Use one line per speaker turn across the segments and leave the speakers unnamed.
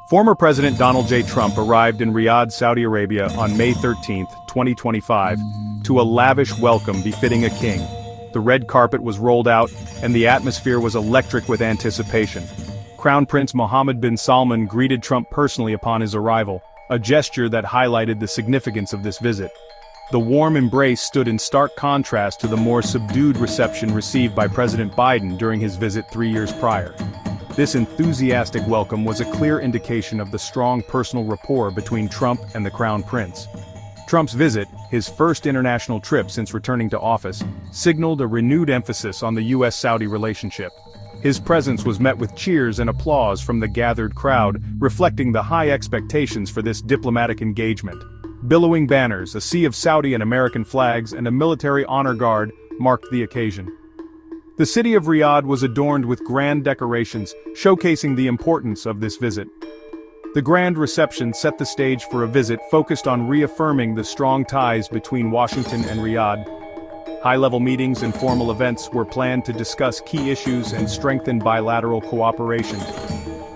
Former President Donald J. Trump arrived in Riyadh, Saudi Arabia on May 13, 2025, to a lavish welcome befitting a king. The red carpet was rolled out, and the atmosphere was electric with anticipation. Crown Prince Mohammed bin Salman greeted Trump personally upon his arrival, a gesture that highlighted the significance of this visit. The warm embrace stood in stark contrast to the more subdued reception received by President Biden during his visit 3 years prior. This enthusiastic welcome was a clear indication of the strong personal rapport between Trump and the Crown Prince. Trump's visit, his first international trip since returning to office, signaled a renewed emphasis on the U.S.-Saudi relationship. His presence was met with cheers and applause from the gathered crowd, reflecting the high expectations for this diplomatic engagement. Billowing banners, a sea of Saudi and American flags, and a military honor guard marked the occasion. The city of Riyadh was adorned with grand decorations, showcasing the importance of this visit. The grand reception set the stage for a visit focused on reaffirming the strong ties between Washington and Riyadh. High-level meetings and formal events were planned to discuss key issues and strengthen bilateral cooperation.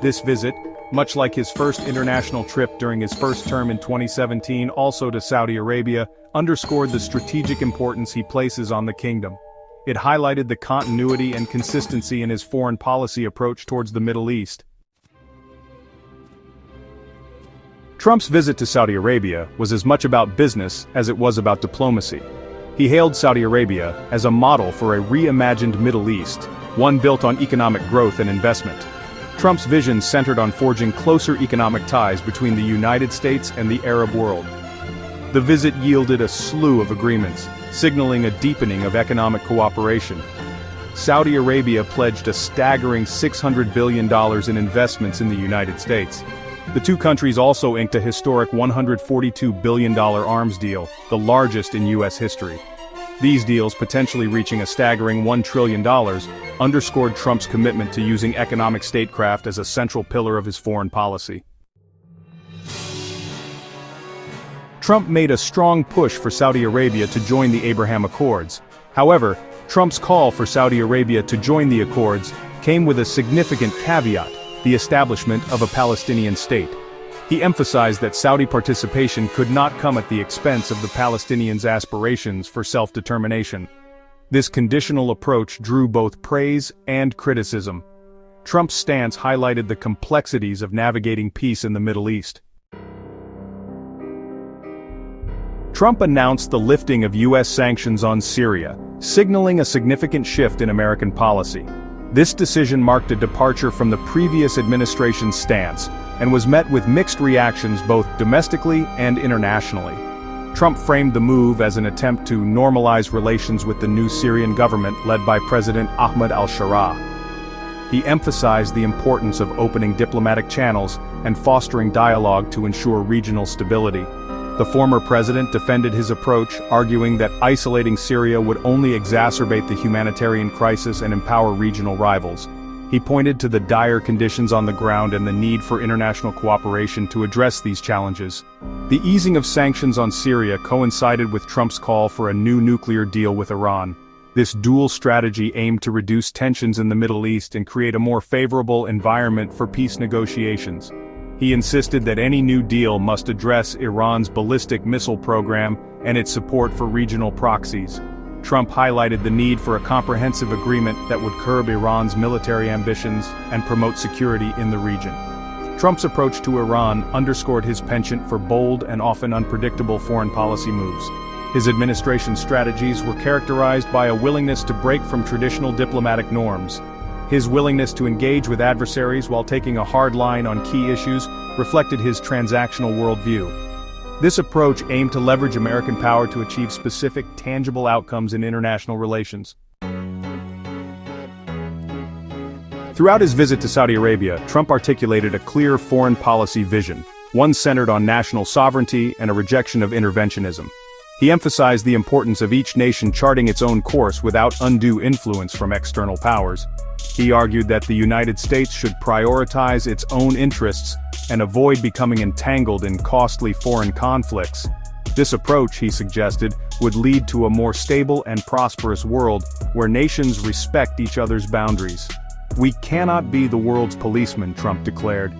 This visit, much like his first international trip during his first term in 2017 also to Saudi Arabia, underscored the strategic importance he places on the kingdom. It highlighted the continuity and consistency in his foreign policy approach towards the Middle East. Trump's visit to Saudi Arabia was as much about business as it was about diplomacy. He hailed Saudi Arabia as a model for a reimagined Middle East, one built on economic growth and investment. Trump's vision centered on forging closer economic ties between the United States and the Arab world. The visit yielded a slew of agreements, signaling a deepening of economic cooperation. Saudi Arabia pledged a staggering $600 billion in investments in the United States. The two countries also inked a historic $142 billion arms deal, the largest in U.S. history. These deals, potentially reaching a staggering $1 trillion, underscored Trump's commitment to using economic statecraft as a central pillar of his foreign policy. Trump made a strong push for Saudi Arabia to join the Abraham Accords. However, Trump's call for Saudi Arabia to join the Accords came with a significant caveat: the establishment of a Palestinian state. He emphasized that Saudi participation could not come at the expense of the Palestinians' aspirations for self-determination. This conditional approach drew both praise and criticism. Trump's stance highlighted the complexities of navigating peace in the Middle East. Trump announced the lifting of U.S. sanctions on Syria, signaling a significant shift in American policy. This decision marked a departure from the previous administration's stance, and was met with mixed reactions both domestically and internationally. Trump framed the move as an attempt to normalize relations with the new Syrian government led by President Ahmed al-Sharaa. He emphasized the importance of opening diplomatic channels and fostering dialogue to ensure regional stability. The former president defended his approach, arguing that isolating Syria would only exacerbate the humanitarian crisis and empower regional rivals. He pointed to the dire conditions on the ground and the need for international cooperation to address these challenges. The easing of sanctions on Syria coincided with Trump's call for a new nuclear deal with Iran. This dual strategy aimed to reduce tensions in the Middle East and create a more favorable environment for peace negotiations. He insisted that any new deal must address Iran's ballistic missile program and its support for regional proxies. Trump highlighted the need for a comprehensive agreement that would curb Iran's military ambitions and promote security in the region. Trump's approach to Iran underscored his penchant for bold and often unpredictable foreign policy moves. His administration's strategies were characterized by a willingness to break from traditional diplomatic norms. His willingness to engage with adversaries while taking a hard line on key issues reflected his transactional worldview. This approach aimed to leverage American power to achieve specific, tangible outcomes in international relations. Throughout his visit to Saudi Arabia, Trump articulated a clear foreign policy vision, one centered on national sovereignty and a rejection of interventionism. He emphasized the importance of each nation charting its own course without undue influence from external powers. He argued that the United States should prioritize its own interests and avoid becoming entangled in costly foreign conflicts. This approach, he suggested, would lead to a more stable and prosperous world where nations respect each other's boundaries. "We cannot be the world's policemen," Trump declared.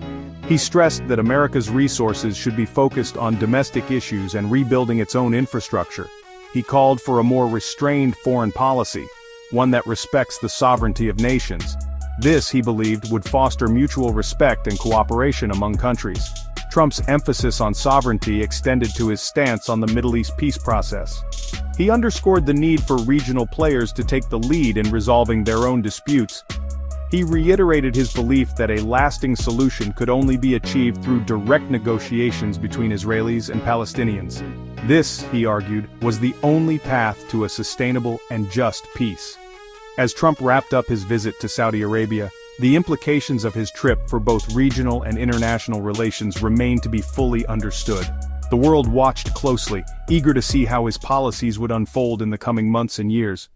He stressed that America's resources should be focused on domestic issues and rebuilding its own infrastructure. He called for a more restrained foreign policy, one that respects the sovereignty of nations. This, he believed, would foster mutual respect and cooperation among countries. Trump's emphasis on sovereignty extended to his stance on the Middle East peace process. He underscored the need for regional players to take the lead in resolving their own disputes. He reiterated his belief that a lasting solution could only be achieved through direct negotiations between Israelis and Palestinians. This, he argued, was the only path to a sustainable and just peace. As Trump wrapped up his visit to Saudi Arabia, the implications of his trip for both regional and international relations remained to be fully understood. The world watched closely, eager to see how his policies would unfold in the coming months and years.